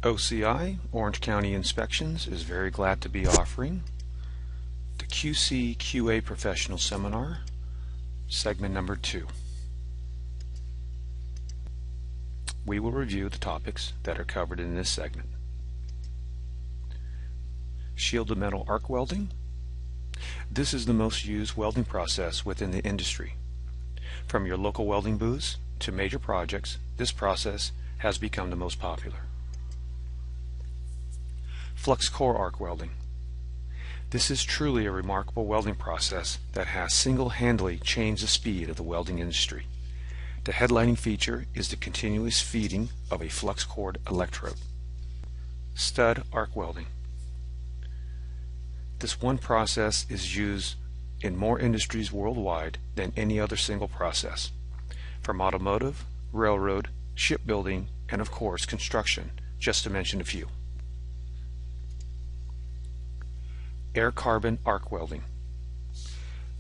OCI, Orange County Inspections, is very glad to be offering the QC QA Professional Seminar, segment number 2. We will review the topics that are covered in this segment. Shielded metal arc welding. This is the most used welding process within the industry. From your local welding booths to major projects, this process has become the most popular. Flux core arc welding. This is truly a remarkable welding process that has single-handedly changed the speed of the welding industry. The headlining feature is the continuous feeding of a flux core electrode. Stud arc welding. This one process is used in more industries worldwide than any other single process, from automotive, railroad, shipbuilding, and of course construction, just to mention a few. Air carbon arc welding.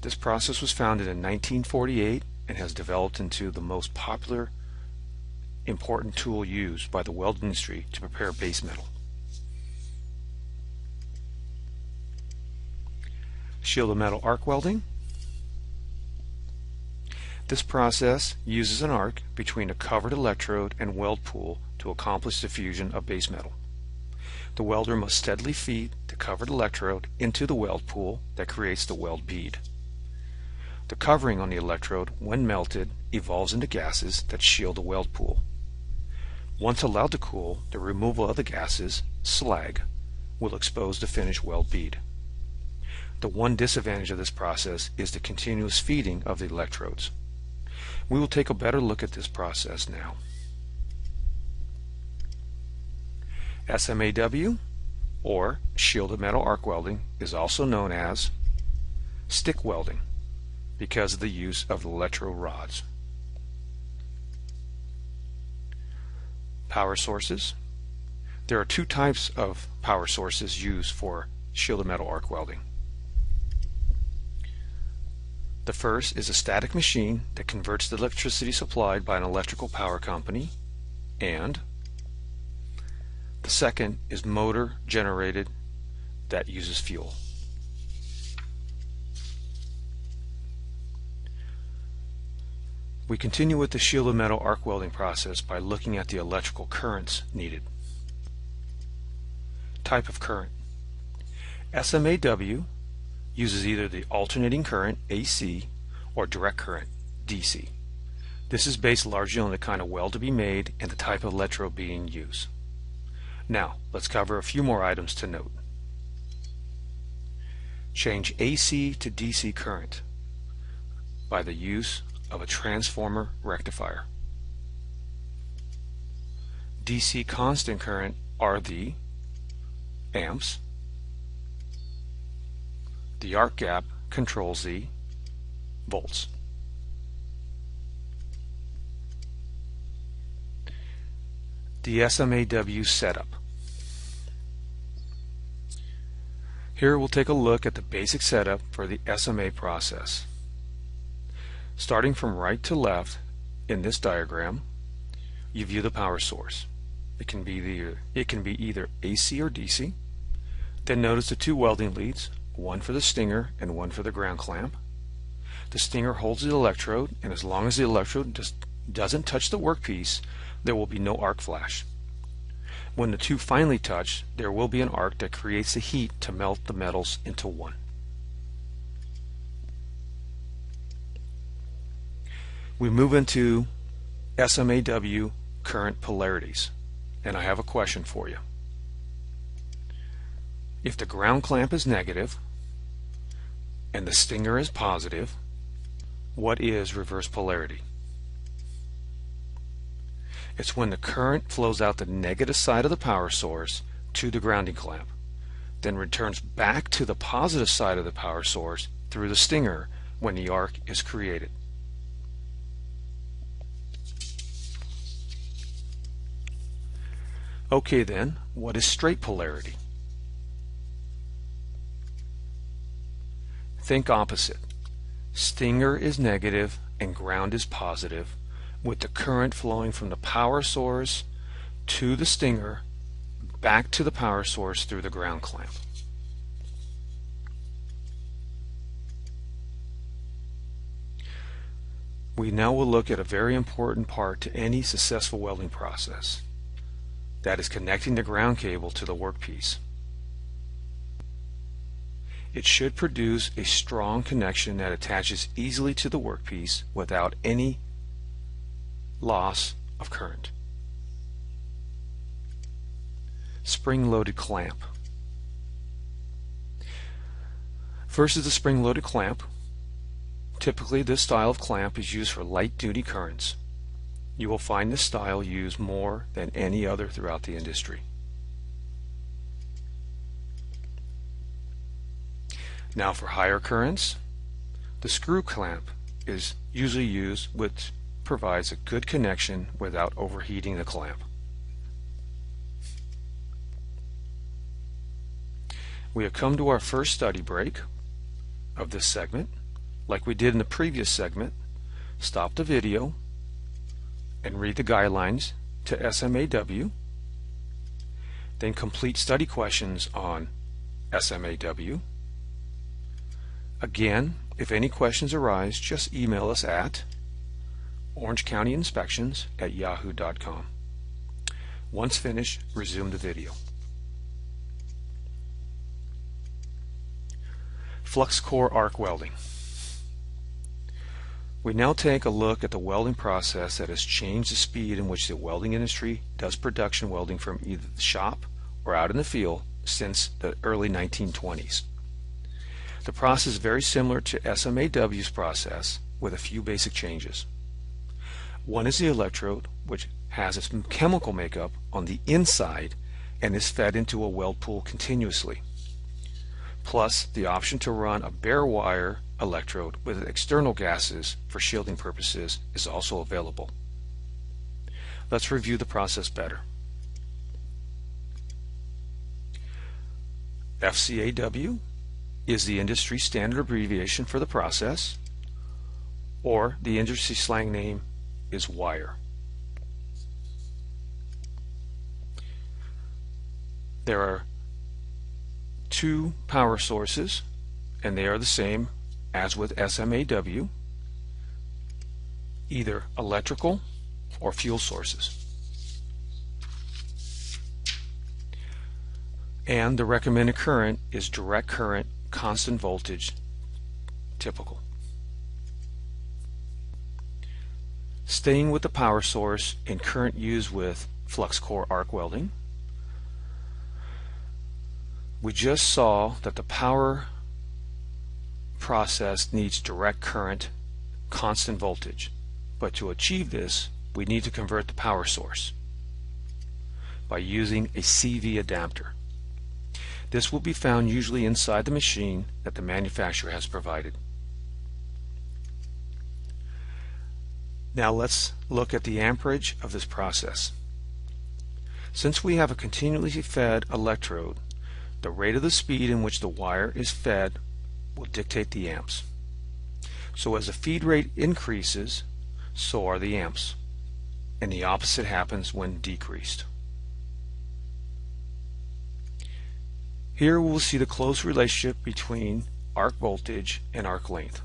This process was founded in 1948 and has developed into the most popular, important tool used by the weld industry to prepare base metal. Shielded metal arc welding. This process uses an arc between a covered electrode and weld pool to accomplish the fusion of base metal. The welder must steadily feed the covered electrode into the weld pool that creates the weld bead. The covering on the electrode, when melted, evolves into gases that shield the weld pool. Once allowed to cool, the removal of the gases, slag, will expose the finished weld bead. The one disadvantage of this process is the continuous feeding of the electrodes. We will take a better look at this process now. SMAW, or shielded metal arc welding, is also known as stick welding because of the use of electrode rods. Power sources. There are two types of power sources used for shielded metal arc welding. The first is a static machine that converts the electricity supplied by an electrical power company, and the second is motor generated that uses fuel. We continue with the shielded metal arc welding process by looking at the electrical currents needed. Type of current. SMAW uses either the alternating current AC or direct current DC. This is based largely on the kind of weld to be made and the type of electrode being used. Now, let's cover a few more items to note. Change AC to DC current by the use of a transformer rectifier. DC constant current are the amps. The arc gap controls the volts. The SMAW setup. Here we'll take a look at the basic setup for the SMA process. Starting from right to left in this diagram, you view the power source. It can be either AC or DC. Then notice the two welding leads, one for the stinger and one for the ground clamp. The stinger holds the electrode, and as long as the electrode doesn't touch the workpiece, there will be no arc flash. When the two finally touch, there will be an arc that creates the heat to melt the metals into one. We move into SMAW current polarities, and I have a question for you. If the ground clamp is negative and the stinger is positive, what is reverse polarity? It's when the current flows out the negative side of the power source to the grounding clamp, then returns back to the positive side of the power source through the stinger when the arc is created. Okay then, what is straight polarity? Think opposite. Stinger is negative and ground is positive, with the current flowing from the power source to the stinger back to the power source through the ground clamp. We now will look at a very important part to any successful welding process. That is connecting the ground cable to the workpiece. It should produce a strong connection that attaches easily to the workpiece without any loss of current. Spring-loaded clamp. First is the spring-loaded clamp. Typically, this style of clamp is used for light-duty currents. You will find this style used more than any other throughout the industry. Now for higher currents, the screw clamp is usually used, which provides a good connection without overheating the clamp. We have come to our first study break of this segment. Like we did in the previous segment, stop the video and read the guidelines to SMAW, then complete study questions on SMAW. Again, if any questions arise, just email us at orangecountyyinspections@yahoo.com. Once finished, resume the video. Flux core arc welding. We now take a look at the welding process that has changed the speed in which the welding industry does production welding from either the shop or out in the field since the early 1920s. The process is very similar to SMAW's process with a few basic changes. One is the electrode, which has its chemical makeup on the inside and is fed into a weld pool continuously. Plus, the option to run a bare wire electrode with external gases for shielding purposes is also available. Let's review the process better. FCAW is the industry standard abbreviation for the process, or the industry slang name is wire. There are two power sources, and they are the same as with SMAW, either electrical or fuel sources. And the recommended current is direct current, constant voltage, typical. Staying with the power source and current used with flux core arc welding, we just saw that the power process needs direct current, constant voltage, but to achieve this we need to convert the power source by using a CV adapter. This will be found usually inside the machine that the manufacturer has provided. Now let's look at the amperage of this process. Since we have a continuously fed electrode, the rate of the speed in which the wire is fed will dictate the amps. So as the feed rate increases, so are the amps, and the opposite happens when decreased. Here we will see the close relationship between arc voltage and arc length.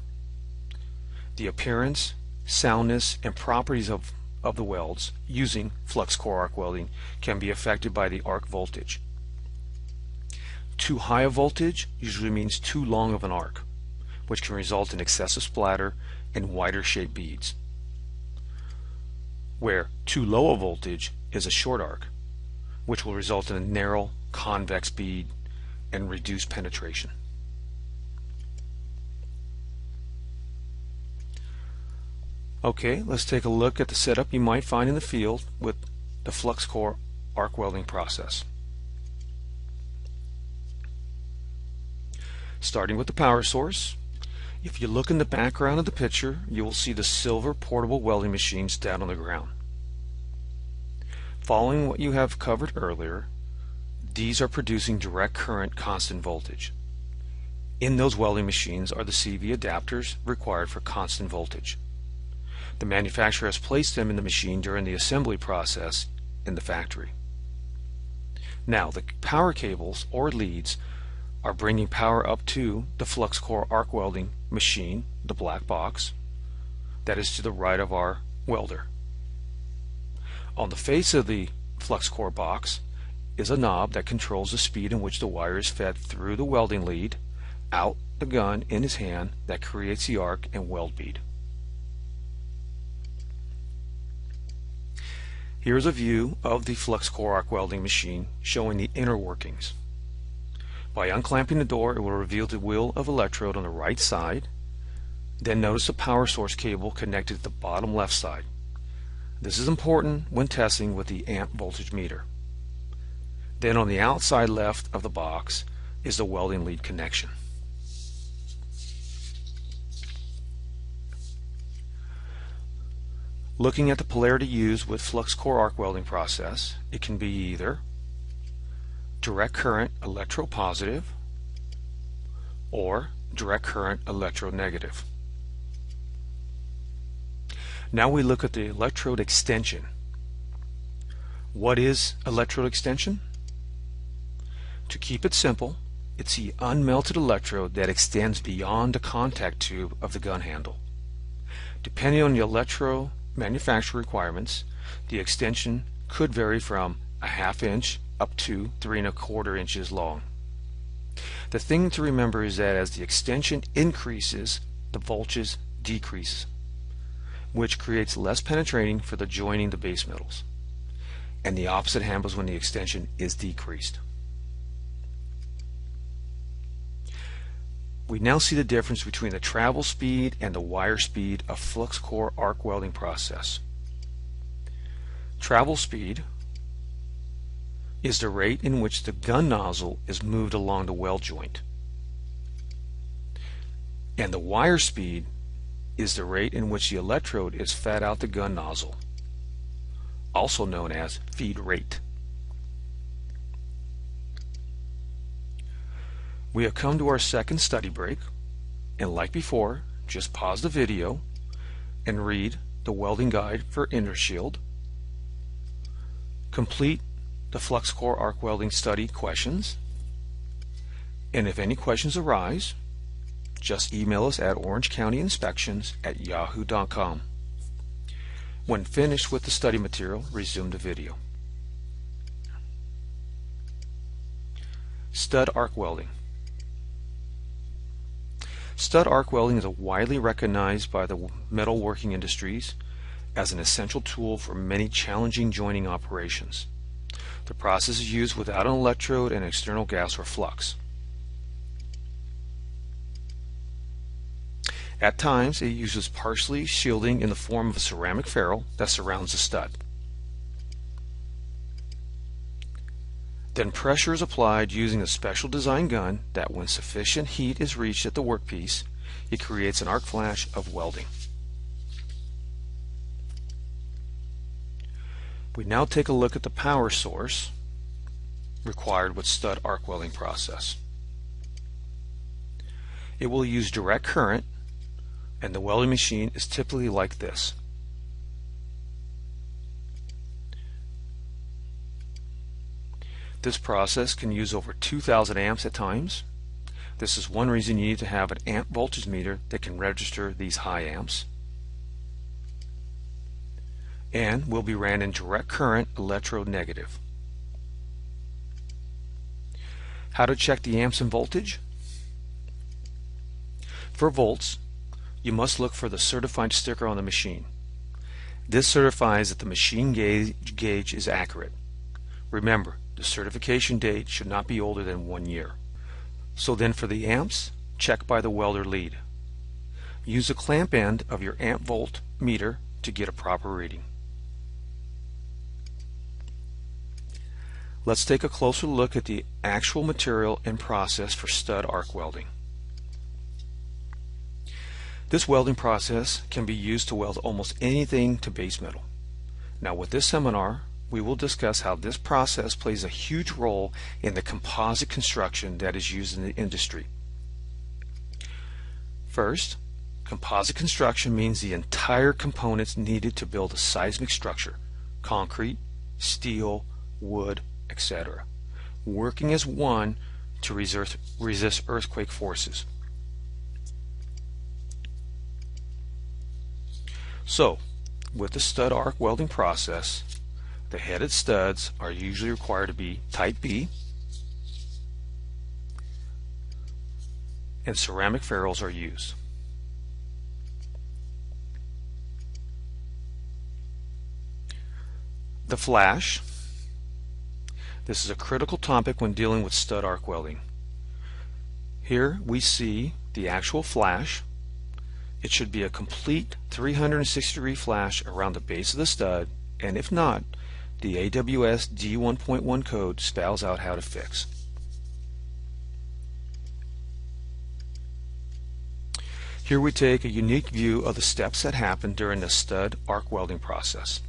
The appearance, soundness, and properties of the welds using flux core arc welding can be affected by the arc voltage. Too high a voltage usually means too long of an arc, which can result in excessive splatter and wider shaped beads, where too low a voltage is a short arc, which will result in a narrow convex bead and reduced penetration. Okay, let's take a look at the setup you might find in the field with the flux core arc welding process. Starting with the power source, if you look in the background of the picture, you will see the silver portable welding machines down on the ground. Following what you have covered earlier, these are producing direct current, constant voltage. In those welding machines are the CV adapters required for constant voltage. The manufacturer has placed them in the machine during the assembly process in the factory. Now the power cables or leads are bringing power up to the flux core arc welding machine, the black box, that is to the right of our welder. On the face of the flux core box is a knob that controls the speed in which the wire is fed through the welding lead, out the gun in his hand that creates the arc and weld bead. Here's a view of the flux core arc welding machine showing the inner workings. By unclamping the door, it will reveal the wheel of electrode on the right side. Then notice the power source cable connected to the bottom left side. This is important when testing with the amp voltage meter. Then on the outside left of the box is the welding lead connection. Looking at the polarity used with flux core arc welding process, it can be either direct current electropositive or direct current electronegative. Now we look at the electrode extension. What is electrode extension? To keep it simple, it's the unmelted electrode that extends beyond the contact tube of the gun handle. Depending on the electrode manufacturer requirements, the extension could vary from a ½ inch up to 3 1/4 inches long. The thing to remember is that as the extension increases, the voltage decreases, which creates less penetrating for the joining the base metals, and the opposite happens when the extension is decreased. We now see the difference between the travel speed and the wire speed of flux core arc welding process. Travel speed is the rate in which the gun nozzle is moved along the weld joint, and the wire speed is the rate in which the electrode is fed out the gun nozzle, also known as feed rate. We have come to our second study break, and like before, just pause the video and read the welding guide for inner shield. Complete the flux core arc welding study questions, and if any questions arise, just email us at orangecountyinspections@yahoo.com. When finished with the study material, resume the video. Stud arc welding. Stud arc welding is widely recognized by the metalworking industries as an essential tool for many challenging joining operations. The process is used without an electrode and external gas or flux. At times, it uses partially shielding in the form of a ceramic ferrule that surrounds the stud. Then pressure is applied using a special design gun that when sufficient heat is reached at the workpiece, it creates an arc flash of welding. We now take a look at the power source required with stud arc welding process. It will use direct current, and the welding machine is typically like this. This process can use over 2,000 amps at times. This is one reason you need to have an amp voltage meter that can register these high amps, and will be ran in direct current electronegative. How to check the amps and voltage? For volts, you must look for the certified sticker on the machine. This certifies that the machine gauge is accurate. Remember, the certification date should not be older than 1 year. So then for the amps, check by the welder lead. Use the clamp end of your amp volt meter to get a proper reading. Let's take a closer look at the actual material and process for stud arc welding. This welding process can be used to weld almost anything to base metal. Now with this seminar, we will discuss how this process plays a huge role in the composite construction that is used in the industry. First, composite construction means the entire components needed to build a seismic structure: concrete, steel, wood, etc. working as one to resist earthquake forces. So, with the stud arc welding process, the headed studs are usually required to be type B, and ceramic ferrules are used. The flash. This is a critical topic when dealing with stud arc welding. Here we see the actual flash. It should be a complete 360-degree flash around the base of the stud, and if not, the AWS D1.1 code spells out how to fix. Here we take a unique view of the steps that happen during the stud arc welding process.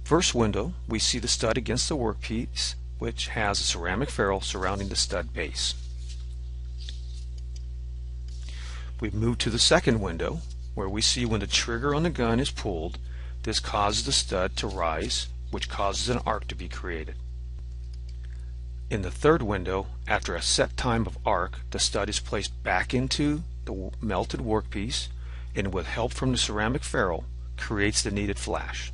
First window, we see the stud against the workpiece, which has a ceramic ferrule surrounding the stud base. We move to the second window, where we see when the trigger on the gun is pulled, this causes the stud to rise, which causes an arc to be created. In the third window, after a set time of arc, the stud is placed back into the melted workpiece, and with help from the ceramic ferrule, creates the needed flash.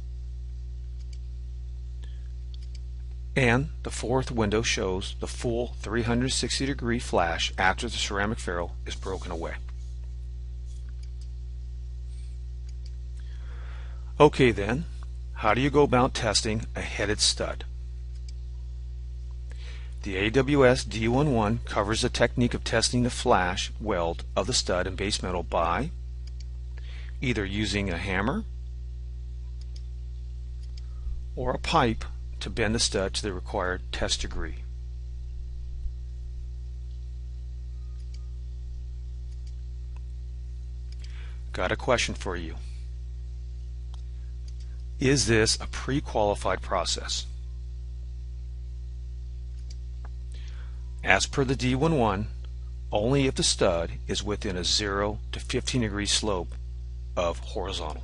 And the fourth window shows the full 360-degree flash after the ceramic ferrule is broken away. Okay then, how do you go about testing a headed stud? The AWS D11 covers the technique of testing the flash weld of the stud and base metal by either using a hammer or a pipe to bend the stud to the required test degree. Got a question for you. Is this a pre-qualified process? As per the D11, only if the stud is within a 0 to 15 degree slope of horizontal.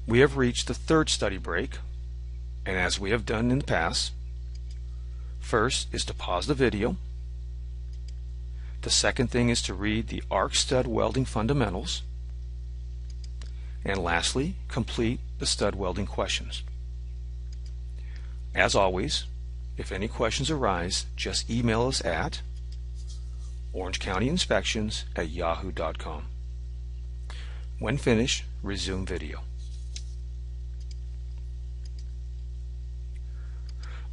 We have reached the third study break, and as we have done in the past, first is to pause the video. The second thing is to read the arc stud welding fundamentals, and lastly, complete the stud welding questions. As always, if any questions arise, just email us at orangecountyinspections@yahoo.com. When finished, resume video.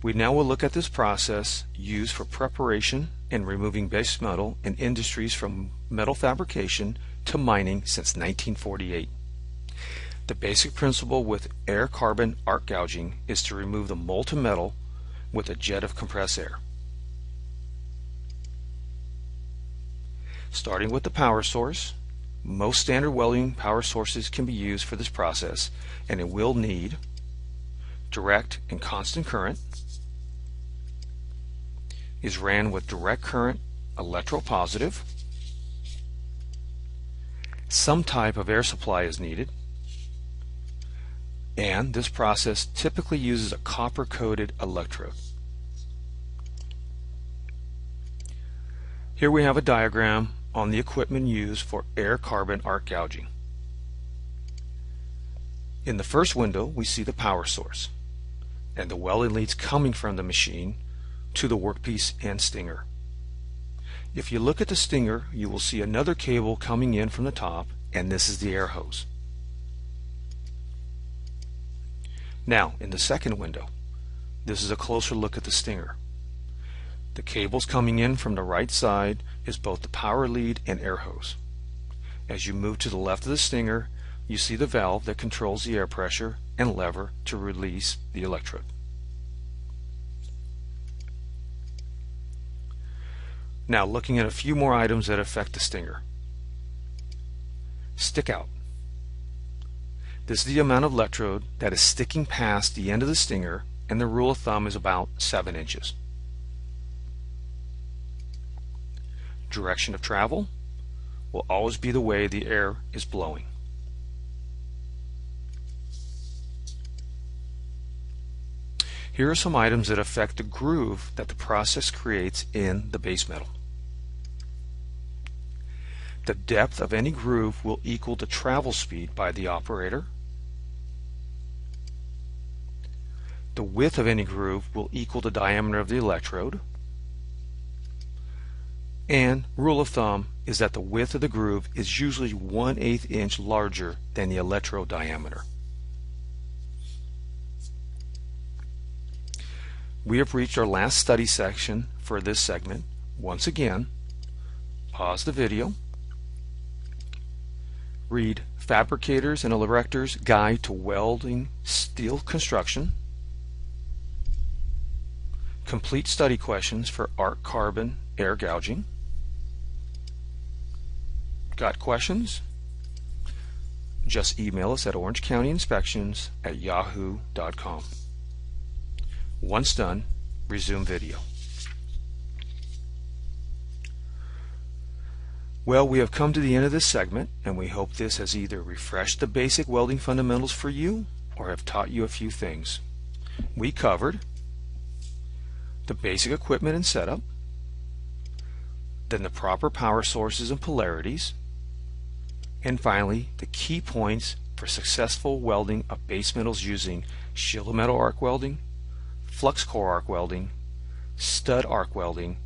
We now will look at this process used for preparation and removing base metal in industries from metal fabrication to mining since 1948. The basic principle with air carbon arc gouging is to remove the molten metal with a jet of compressed air. Starting with the power source, most standard welding power sources can be used for this process, and it will need direct and constant current, is ran with direct current electropositive. Some type of air supply is needed, and this process typically uses a copper-coated electrode. Here we have a diagram on the equipment used for air carbon arc gouging. In the first window, we see the power source and the welding leads coming from the machine to the workpiece and stinger. If you look at the stinger, you will see another cable coming in from the top, and this is the air hose. Now, in the second window, this is a closer look at the stinger. The cables coming in from the right side is both the power lead and air hose. As you move to the left of the stinger, you see the valve that controls the air pressure and lever to release the electrode. Now, looking at a few more items that affect the stinger. Stick out. This is the amount of electrode that is sticking past the end of the stinger, and the rule of thumb is about 7 inches. Direction of travel will always be the way the air is blowing. Here are some items that affect the groove that the process creates in the base metal. The depth of any groove will equal the travel speed by the operator. The width of any groove will equal the diameter of the electrode. And rule of thumb is that the width of the groove is usually 1/8 inch larger than the electrode diameter. We have reached our last study section for this segment. Once again, pause the video, read Fabricators and Erectors Guide to Welding Steel Construction, complete study questions for arc carbon air gouging. Got questions? Just email us at orangecountyinspections@yahoo.com. Once done, resume video. Well, we have come to the end of this segment, and we hope this has either refreshed the basic welding fundamentals for you or have taught you a few things. We covered the basic equipment and setup, then the proper power sources and polarities, and finally the key points for successful welding of base metals using shielded metal arc welding, flux core arc welding, stud arc welding,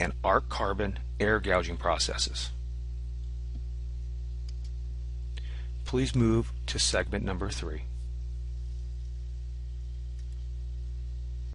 and arc carbon air gouging processes. Please move to segment number 3.